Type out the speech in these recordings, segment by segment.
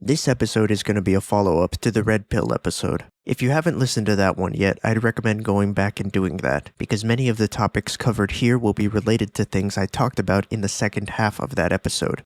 This episode is going to be a follow-up to the Red Pill episode. If you haven't listened to that one yet, I'd recommend going back and doing that, because many of the topics covered here will be related to things I talked about in the second half of that episode.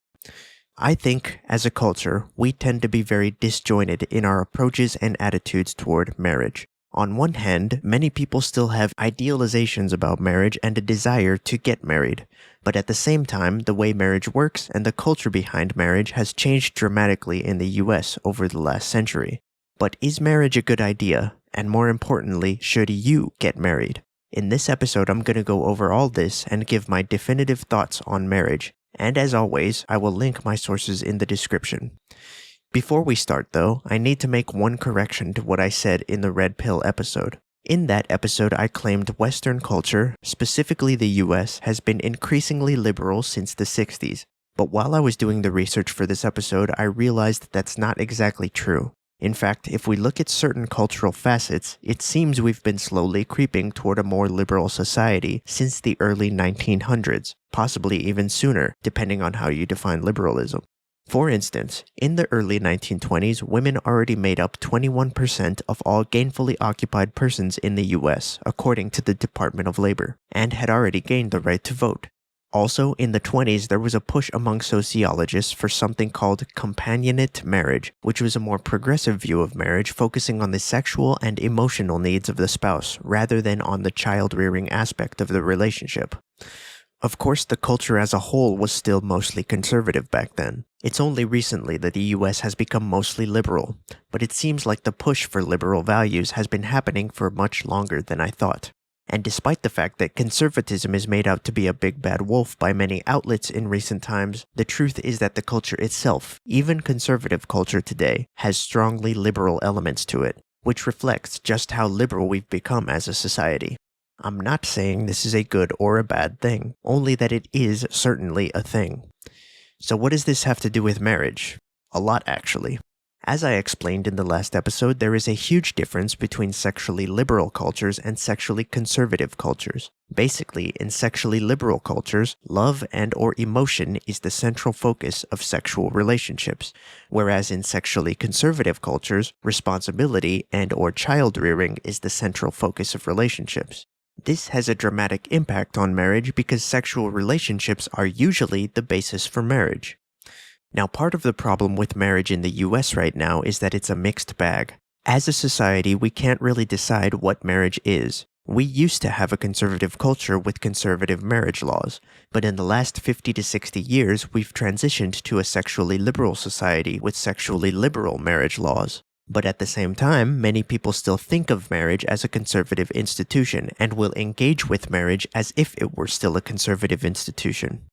I think, as a culture, we tend to be very disjointed in our approaches and attitudes toward marriage. On one hand, many people still have idealizations about marriage and a desire to get married. But at the same time, the way marriage works and the culture behind marriage has changed dramatically in the US over the last century. But is marriage a good idea? And more importantly, should you get married? In this episode, I'm going to go over all this and give my definitive thoughts on marriage. And as always, I will link my sources in the description. Before we start though, I need to make one correction to what I said in the Red Pill episode. In that episode, I claimed Western culture, specifically the US, has been increasingly liberal since the 60s. But while I was doing the research for this episode, I realized that's not exactly true. In fact, if we look at certain cultural facets, it seems we've been slowly creeping toward a more liberal society since the early 1900s, possibly even sooner, depending on how you define liberalism. For instance, in the early 1920s, women already made up 21% of all gainfully occupied persons in the US, according to the Department of Labor, and had already gained the right to vote. Also, in the 20s, there was a push among sociologists for something called companionate marriage, which was a more progressive view of marriage focusing on the sexual and emotional needs of the spouse, rather than on the child-rearing aspect of the relationship. Of course, the culture as a whole was still mostly conservative back then. It's only recently that the US has become mostly liberal, but it seems like the push for liberal values has been happening for much longer than I thought. And despite the fact that conservatism is made out to be a big bad wolf by many outlets in recent times, the truth is that the culture itself, even conservative culture today, has strongly liberal elements to it, which reflects just how liberal we've become as a society. I'm not saying this is a good or a bad thing, only that it is certainly a thing. So what does this have to do with marriage? A lot, actually. As I explained in the last episode, there is a huge difference between sexually liberal cultures and sexually conservative cultures. Basically, in sexually liberal cultures, love and/or emotion is the central focus of sexual relationships, whereas in sexually conservative cultures, responsibility and/or child-rearing is the central focus of relationships. This has a dramatic impact on marriage because sexual relationships are usually the basis for marriage. Now, part of the problem with marriage in the US right now is that it's a mixed bag. As a society, we can't really decide what marriage is. We used to have a conservative culture with conservative marriage laws, but in the last 50 to 60 years, we've transitioned to a sexually liberal society with sexually liberal marriage laws. But at the same time, many people still think of marriage as a conservative institution and will engage with marriage as if it were still a conservative institution.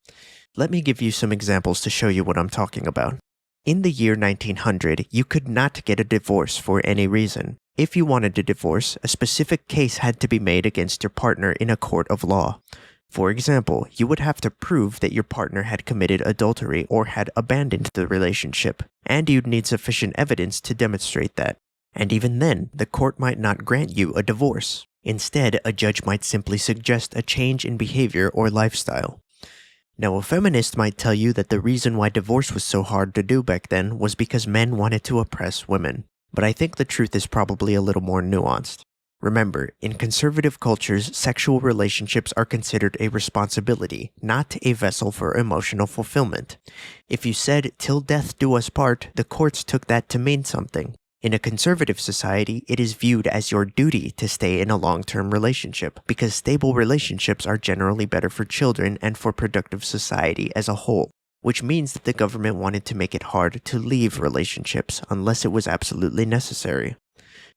Let me give you some examples to show you what I'm talking about. In the year 1900, you could not get a divorce for any reason. If you wanted a divorce, a specific case had to be made against your partner in a court of law. For example, you would have to prove that your partner had committed adultery or had abandoned the relationship, and you'd need sufficient evidence to demonstrate that. And even then, the court might not grant you a divorce. Instead, a judge might simply suggest a change in behavior or lifestyle. Now, a feminist might tell you that the reason why divorce was so hard to do back then was because men wanted to oppress women. But I think the truth is probably a little more nuanced. Remember, in conservative cultures, sexual relationships are considered a responsibility, not a vessel for emotional fulfillment. If you said, "till death do us part," the courts took that to mean something. In a conservative society, it is viewed as your duty to stay in a long-term relationship, because stable relationships are generally better for children and for productive society as a whole, which means that the government wanted to make it hard to leave relationships unless it was absolutely necessary.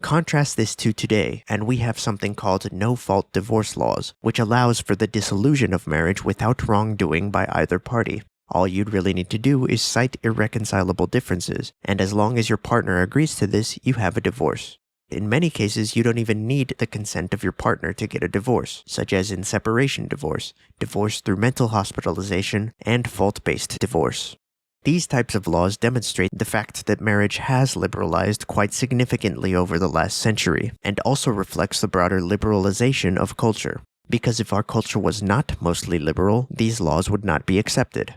Contrast this to today, and we have something called no-fault divorce laws, which allows for the dissolution of marriage without wrongdoing by either party. All you'd really need to do is cite irreconcilable differences, and as long as your partner agrees to this, you have a divorce. In many cases, you don't even need the consent of your partner to get a divorce, such as in separation divorce, divorce through mental hospitalization, and fault-based divorce. These types of laws demonstrate the fact that marriage has liberalized quite significantly over the last century, and also reflects the broader liberalization of culture. Because if our culture was not mostly liberal, these laws would not be accepted.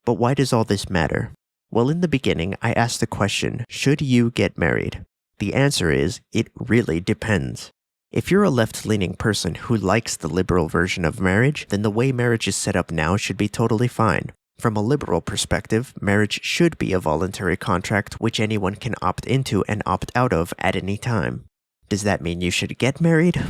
But why does all this matter? Well, in the beginning, I asked the question, should you get married? The answer is, it really depends. If you're a left-leaning person who likes the liberal version of marriage, then the way marriage is set up now should be totally fine. From a liberal perspective, marriage should be a voluntary contract which anyone can opt into and opt out of at any time. Does that mean you should get married?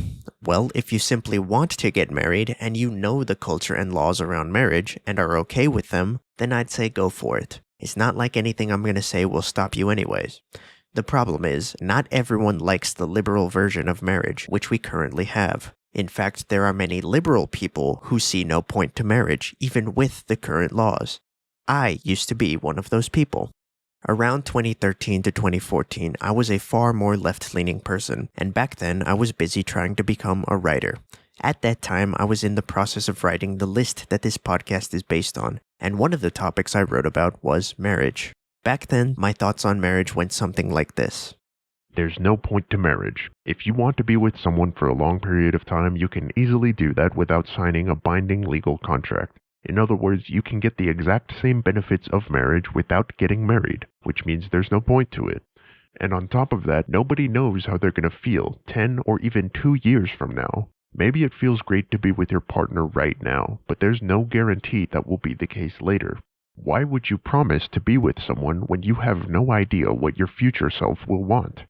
Well, if you simply want to get married and you know the culture and laws around marriage and are okay with them, then I'd say go for it. It's not like anything I'm going to say will stop you anyways. The problem is, not everyone likes the liberal version of marriage, which we currently have. In fact, there are many liberal people who see no point to marriage, even with the current laws. I used to be one of those people. Around 2013 to 2014, I was a far more left-leaning person, and back then I was busy trying to become a writer. At that time, I was in the process of writing the list that this podcast is based on, and one of the topics I wrote about was marriage. Back then, my thoughts on marriage went something like this. There's no point to marriage. If you want to be with someone for a long period of time, you can easily do that without signing a binding legal contract. In other words, you can get the exact same benefits of marriage without getting married, which means there's no point to it. And on top of that, nobody knows how they're going to feel 10 or even 2 years from now. Maybe it feels great to be with your partner right now, but there's no guarantee that will be the case later. Why would you promise to be with someone when you have no idea what your future self will want?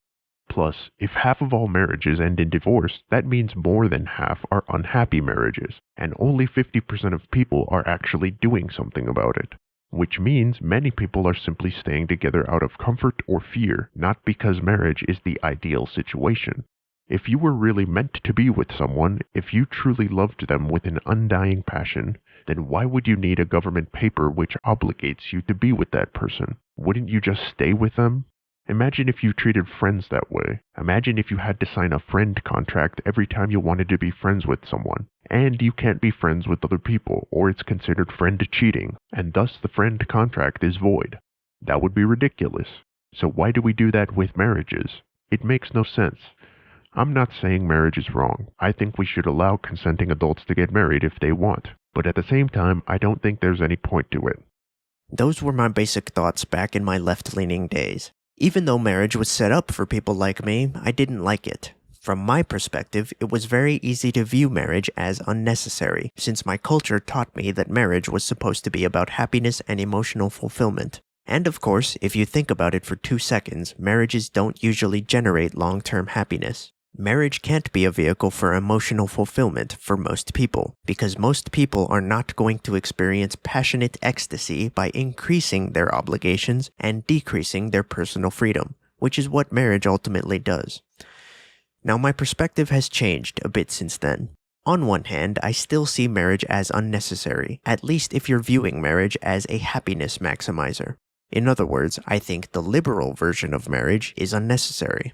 Plus, if half of all marriages end in divorce, that means more than half are unhappy marriages, and only 50% of people are actually doing something about it. Which means many people are simply staying together out of comfort or fear, not because marriage is the ideal situation. If you were really meant to be with someone, if you truly loved them with an undying passion, then why would you need a government paper which obligates you to be with that person? Wouldn't you just stay with them? Imagine if you treated friends that way. Imagine if you had to sign a friend contract every time you wanted to be friends with someone. And you can't be friends with other people, or it's considered friend cheating, and thus the friend contract is void. That would be ridiculous. So why do we do that with marriages? It makes no sense. I'm not saying marriage is wrong. I think we should allow consenting adults to get married if they want. But at the same time, I don't think there's any point to it. Those were my basic thoughts back in my left-leaning days. Even though marriage was set up for people like me, I didn't like it. From my perspective, it was very easy to view marriage as unnecessary, since my culture taught me that marriage was supposed to be about happiness and emotional fulfillment. And of course, if you think about it for 2 seconds, marriages don't usually generate long-term happiness. Marriage can't be a vehicle for emotional fulfillment for most people, because most people are not going to experience passionate ecstasy by increasing their obligations and decreasing their personal freedom, which is what marriage ultimately does. Now, my perspective has changed a bit since then. On one hand, I still see marriage as unnecessary, at least if you're viewing marriage as a happiness maximizer. In other words, I think the liberal version of marriage is unnecessary.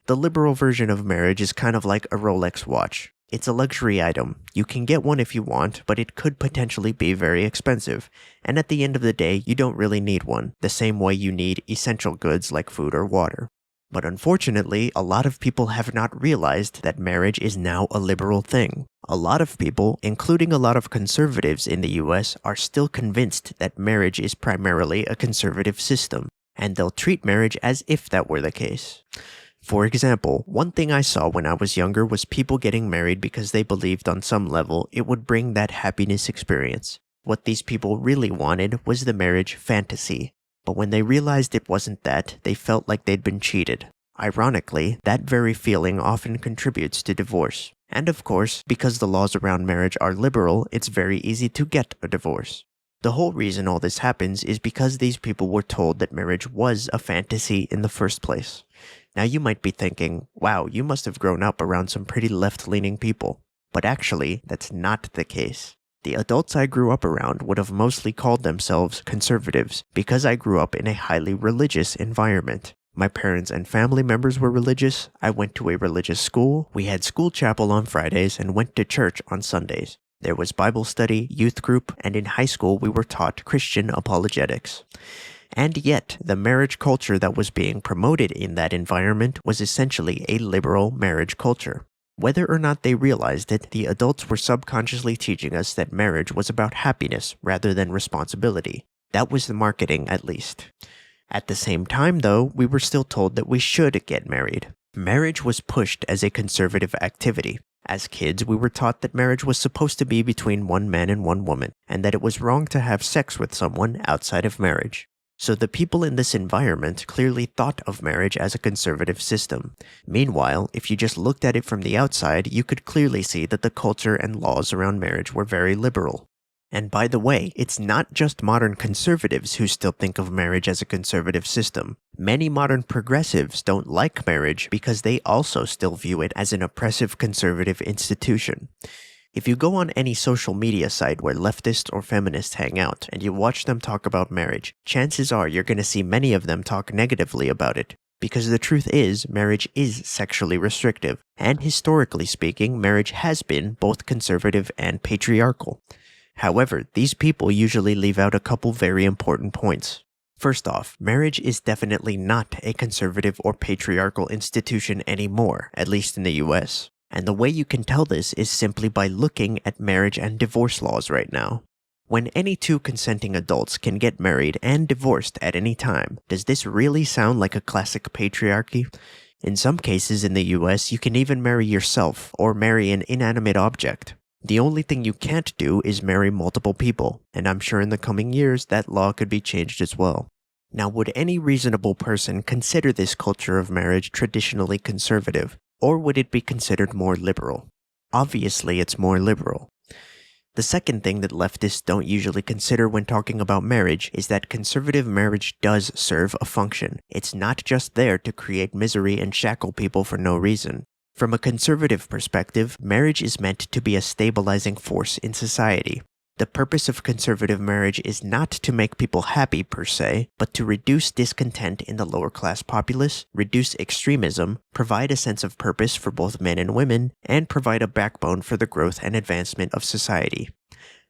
The liberal version of marriage is kind of like a Rolex watch. It's a luxury item. You can get one if you want, but it could potentially be very expensive. And at the end of the day, you don't really need one, the same way you need essential goods like food or water. But unfortunately, a lot of people have not realized that marriage is now a liberal thing. A lot of people, including a lot of conservatives in the US, are still convinced that marriage is primarily a conservative system, and they'll treat marriage as if that were the case. For example, one thing I saw when I was younger was people getting married because they believed on some level it would bring that happiness experience. What these people really wanted was the marriage fantasy. But when they realized it wasn't that, they felt like they'd been cheated. Ironically, that very feeling often contributes to divorce. And of course, because the laws around marriage are liberal, it's very easy to get a divorce. The whole reason all this happens is because these people were told that marriage was a fantasy in the first place. Now you might be thinking, wow, you must have grown up around some pretty left-leaning people. But actually, that's not the case. The adults I grew up around would have mostly called themselves conservatives because I grew up in a highly religious environment. My parents and family members were religious, I went to a religious school, we had school chapel on Fridays, and went to church on Sundays. There was Bible study, youth group, and in high school we were taught Christian apologetics. And yet, the marriage culture that was being promoted in that environment was essentially a liberal marriage culture. Whether or not they realized it, the adults were subconsciously teaching us that marriage was about happiness rather than responsibility. That was the marketing, at least. At the same time, though, we were still told that we should get married. Marriage was pushed as a conservative activity. As kids, we were taught that marriage was supposed to be between one man and one woman, and that it was wrong to have sex with someone outside of marriage. So the people in this environment clearly thought of marriage as a conservative system. Meanwhile, if you just looked at it from the outside, you could clearly see that the culture and laws around marriage were very liberal. And by the way, it's not just modern conservatives who still think of marriage as a conservative system. Many modern progressives don't like marriage because they also still view it as an oppressive conservative institution. If you go on any social media site where leftists or feminists hang out and you watch them talk about marriage, chances are you're going to see many of them talk negatively about it. Because the truth is, marriage is sexually restrictive, and historically speaking, marriage has been both conservative and patriarchal. However, these people usually leave out a couple very important points. First off, marriage is definitely not a conservative or patriarchal institution anymore, at least in the US. And the way you can tell this is simply by looking at marriage and divorce laws right now. When any two consenting adults can get married and divorced at any time, does this really sound like a classic patriarchy? In some cases in the US, you can even marry yourself or marry an inanimate object. The only thing you can't do is marry multiple people, and I'm sure in the coming years that law could be changed as well. Now, would any reasonable person consider this culture of marriage traditionally conservative, or would it be considered more liberal? Obviously, it's more liberal. The second thing that leftists don't usually consider when talking about marriage is that conservative marriage does serve a function. It's not just there to create misery and shackle people for no reason. From a conservative perspective, marriage is meant to be a stabilizing force in society. The purpose of conservative marriage is not to make people happy per se, but to reduce discontent in the lower class populace, reduce extremism, provide a sense of purpose for both men and women, and provide a backbone for the growth and advancement of society.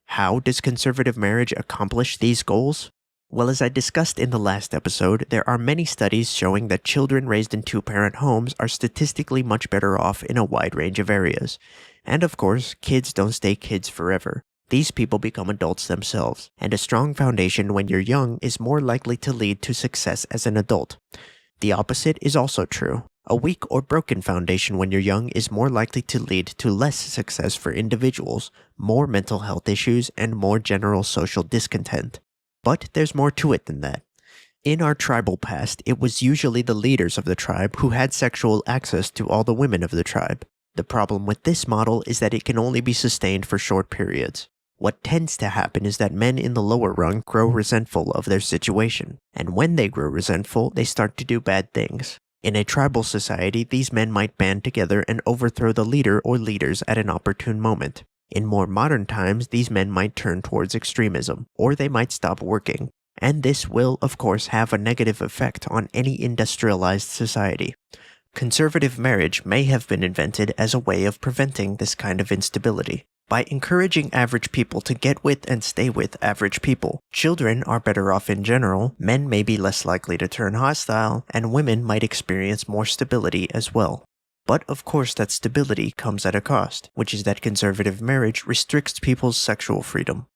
How does conservative marriage accomplish these goals? Well, as I discussed in the last episode, there are many studies showing that children raised in two-parent homes are statistically much better off in a wide range of areas. And of course, kids don't stay kids forever. These people become adults themselves, and a strong foundation when you're young is more likely to lead to success as an adult. The opposite is also true. A weak or broken foundation when you're young is more likely to lead to less success for individuals, more mental health issues, and more general social discontent. But there's more to it than that. In our tribal past, it was usually the leaders of the tribe who had sexual access to all the women of the tribe. The problem with this model is that it can only be sustained for short periods. What tends to happen is that men in the lower rung grow resentful of their situation, and when they grow resentful, they start to do bad things. In a tribal society, these men might band together and overthrow the leader or leaders at an opportune moment. In more modern times, these men might turn towards extremism, or they might stop working. And this will, of course, have a negative effect on any industrialized society. Conservative marriage may have been invented as a way of preventing this kind of instability. By encouraging average people to get with and stay with average people, children are better off in general, men may be less likely to turn hostile, and women might experience more stability as well. But of course that stability comes at a cost, which is that conservative marriage restricts people's sexual freedom.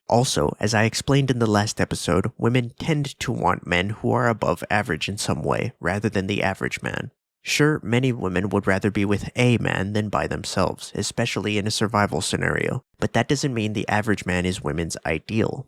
Also, as I explained in the last episode, women tend to want men who are above average in some way, rather than the average man. Sure, many women would rather be with a man than by themselves, especially in a survival scenario, but that doesn't mean the average man is women's ideal.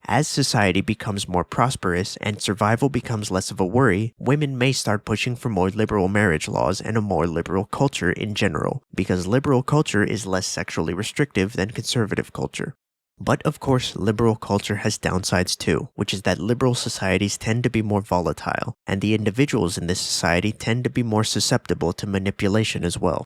As society becomes more prosperous and survival becomes less of a worry, women may start pushing for more liberal marriage laws and a more liberal culture in general, because liberal culture is less sexually restrictive than conservative culture. But of course, liberal culture has downsides too, which is that liberal societies tend to be more volatile, and the individuals in this society tend to be more susceptible to manipulation as well.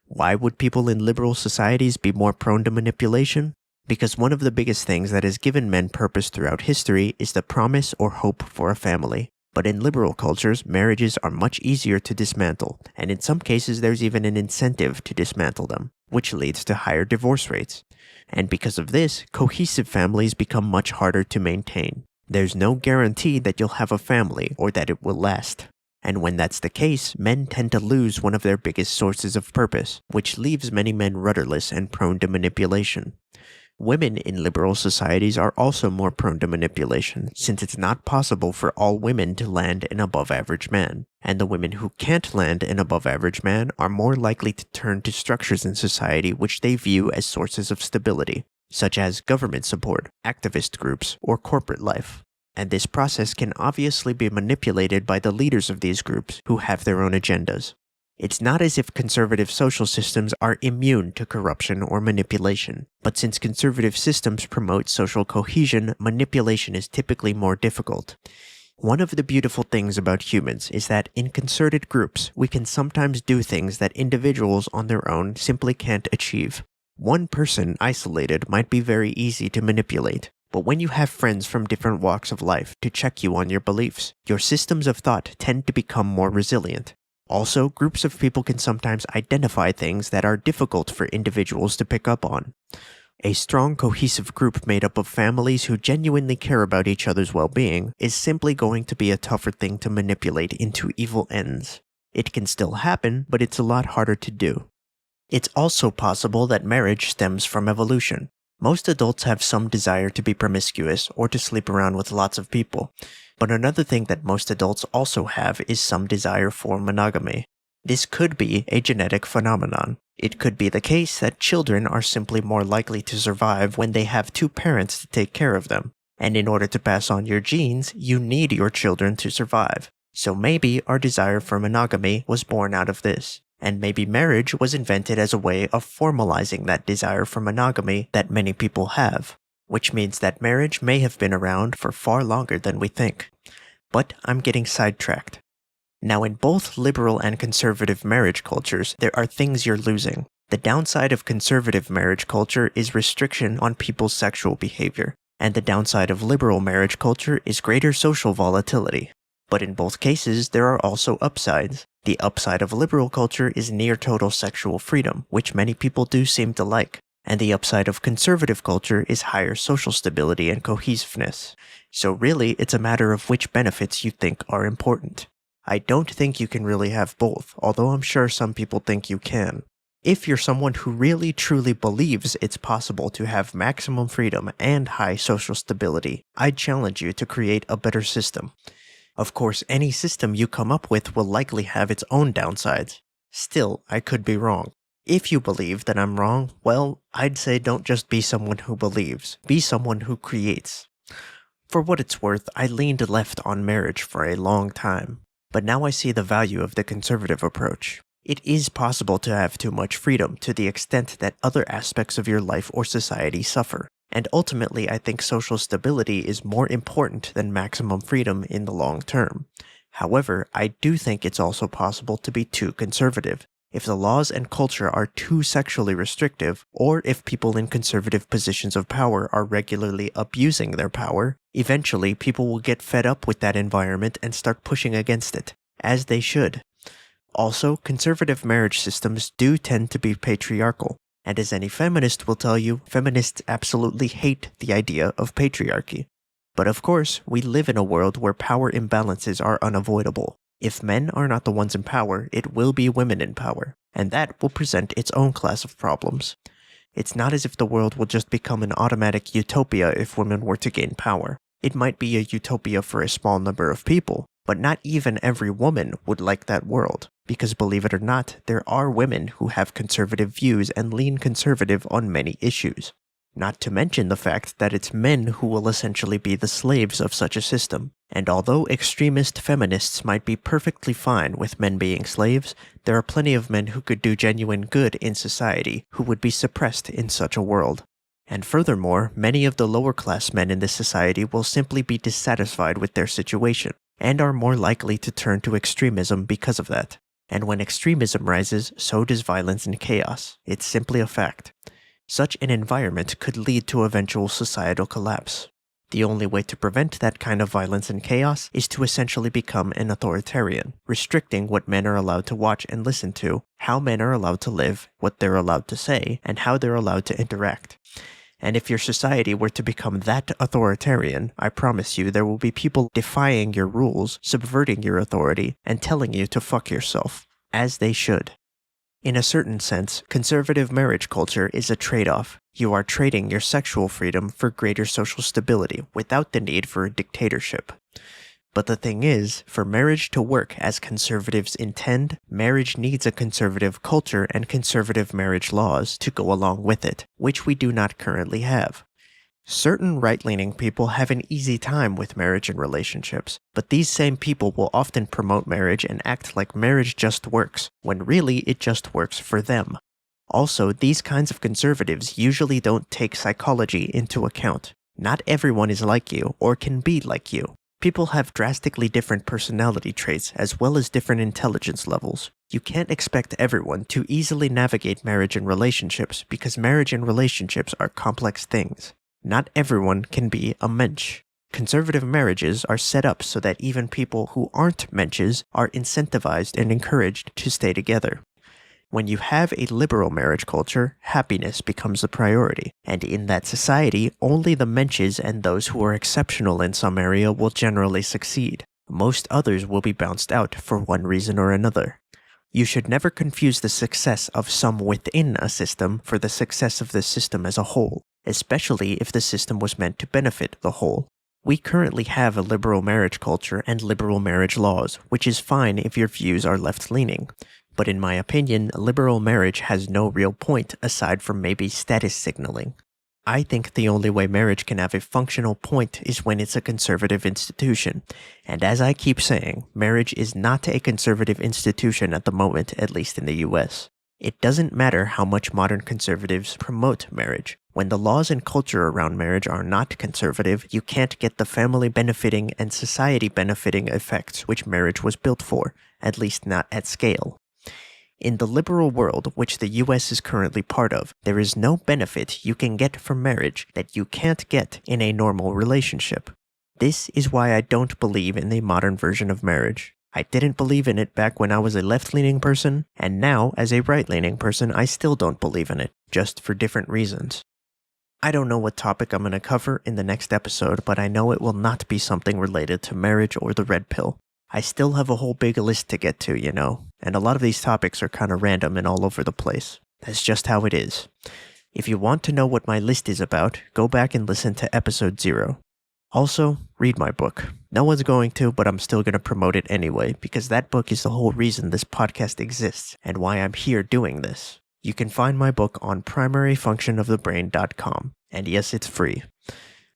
Why would people in liberal societies be more prone to manipulation? Because one of the biggest things that has given men purpose throughout history is the promise or hope for a family. But in liberal cultures, marriages are much easier to dismantle, and in some cases there's even an incentive to dismantle them, which leads to higher divorce rates. And because of this, cohesive families become much harder to maintain. There's no guarantee that you'll have a family or that it will last. And when that's the case, men tend to lose one of their biggest sources of purpose, which leaves many men rudderless and prone to manipulation. Women in liberal societies are also more prone to manipulation, since it's not possible for all women to land an above-average man, and the women who can't land an above-average man are more likely to turn to structures in society which they view as sources of stability, such as government support, activist groups, or corporate life. And this process can obviously be manipulated by the leaders of these groups who have their own agendas. It's not as if conservative social systems are immune to corruption or manipulation, but since conservative systems promote social cohesion, manipulation is typically more difficult. One of the beautiful things about humans is that in concerted groups, we can sometimes do things that individuals on their own simply can't achieve. One person isolated might be very easy to manipulate, but when you have friends from different walks of life to check you on your beliefs, your systems of thought tend to become more resilient. Also, groups of people can sometimes identify things that are difficult for individuals to pick up on. A strong, cohesive group made up of families who genuinely care about each other's well-being is simply going to be a tougher thing to manipulate into evil ends. It can still happen, but it's a lot harder to do. It's also possible that marriage stems from evolution. Most adults have some desire to be promiscuous or to sleep around with lots of people. But another thing that most adults also have is some desire for monogamy. This could be a genetic phenomenon. It could be the case that children are simply more likely to survive when they have two parents to take care of them. And in order to pass on your genes, you need your children to survive. So maybe our desire for monogamy was born out of this. And maybe marriage was invented as a way of formalizing that desire for monogamy that many people have. Which means that marriage may have been around for far longer than we think. But I'm getting sidetracked. Now, in both liberal and conservative marriage cultures, there are things you're losing. The downside of conservative marriage culture is restriction on people's sexual behavior, and the downside of liberal marriage culture is greater social volatility. But in both cases, there are also upsides. The upside of liberal culture is near total sexual freedom, which many people do seem to like. And the upside of conservative culture is higher social stability and cohesiveness. So really, it's a matter of which benefits you think are important. I don't think you can really have both, although I'm sure some people think you can. If you're someone who really truly believes it's possible to have maximum freedom and high social stability, I'd challenge you to create a better system. Of course, any system you come up with will likely have its own downsides. Still, I could be wrong. If you believe that I'm wrong, well, I'd say don't just be someone who believes, be someone who creates. For what it's worth, I leaned left on marriage for a long time, but now I see the value of the conservative approach. It is possible to have too much freedom to the extent that other aspects of your life or society suffer, and ultimately I think social stability is more important than maximum freedom in the long term. However, I do think it's also possible to be too conservative. If the laws and culture are too sexually restrictive, or if people in conservative positions of power are regularly abusing their power, eventually people will get fed up with that environment and start pushing against it, as they should. Also, conservative marriage systems do tend to be patriarchal, and as any feminist will tell you, feminists absolutely hate the idea of patriarchy. But of course, we live in a world where power imbalances are unavoidable. If men are not the ones in power, it will be women in power, and that will present its own class of problems. It's not as if the world will just become an automatic utopia if women were to gain power. It might be a utopia for a small number of people, but not even every woman would like that world, because believe it or not, there are women who have conservative views and lean conservative on many issues. Not to mention the fact that it's men who will essentially be the slaves of such a system. And although extremist feminists might be perfectly fine with men being slaves, there are plenty of men who could do genuine good in society who would be suppressed in such a world. And furthermore, many of the lower class men in this society will simply be dissatisfied with their situation, and are more likely to turn to extremism because of that. And when extremism rises, so does violence and chaos. It's simply a fact. Such an environment could lead to eventual societal collapse. The only way to prevent that kind of violence and chaos is to essentially become an authoritarian, restricting what men are allowed to watch and listen to, how men are allowed to live, what they're allowed to say, and how they're allowed to interact. And if your society were to become that authoritarian, I promise you there will be people defying your rules, subverting your authority, and telling you to fuck yourself, as they should. In a certain sense, conservative marriage culture is a trade-off. You are trading your sexual freedom for greater social stability without the need for a dictatorship. But the thing is, for marriage to work as conservatives intend, marriage needs a conservative culture and conservative marriage laws to go along with it, which we do not currently have. Certain right-leaning people have an easy time with marriage and relationships, but these same people will often promote marriage and act like marriage just works, when really it just works for them. Also, these kinds of conservatives usually don't take psychology into account. Not everyone is like you, or can be like you. People have drastically different personality traits as well as different intelligence levels. You can't expect everyone to easily navigate marriage and relationships because marriage and relationships are complex things. Not everyone can be a mensch. Conservative marriages are set up so that even people who aren't mensches are incentivized and encouraged to stay together. When you have a liberal marriage culture, happiness becomes a priority, and in that society, only the mensches and those who are exceptional in some area will generally succeed. Most others will be bounced out for one reason or another. You should never confuse the success of some within a system for the success of the system as a whole, especially if the system was meant to benefit the whole. We currently have a liberal marriage culture and liberal marriage laws, which is fine if your views are left-leaning. But in my opinion, liberal marriage has no real point aside from maybe status signaling. I think the only way marriage can have a functional point is when it's a conservative institution. And as I keep saying, marriage is not a conservative institution at the moment, at least in the US. It doesn't matter how much modern conservatives promote marriage. When the laws and culture around marriage are not conservative, you can't get the family benefiting and society benefiting effects which marriage was built for, at least not at scale. In the liberal world, which the US is currently part of, there is no benefit you can get from marriage that you can't get in a normal relationship. This is why I don't believe in the modern version of marriage. I didn't believe in it back when I was a left-leaning person, and now, as a right-leaning person, I still don't believe in it, just for different reasons. I don't know what topic I'm going to cover in the next episode, but I know it will not be something related to marriage or the red pill. I still have a whole big list to get to, you know, and a lot of these topics are kind of random and all over the place. That's just how it is. If you want to know what my list is about, go back and listen to episode 0. Also, read my book. No one's going to, but I'm still going to promote it anyway, because that book is the whole reason this podcast exists, and why I'm here doing this. You can find my book on primaryfunctionofthebrain.com, and yes, it's free.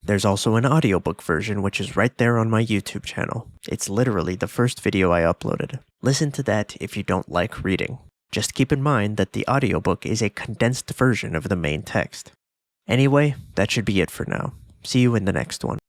There's also an audiobook version which is right there on my YouTube channel. It's literally the first video I uploaded. Listen to that if you don't like reading. Just keep in mind that the audiobook is a condensed version of the main text. Anyway, that should be it for now. See you in the next one.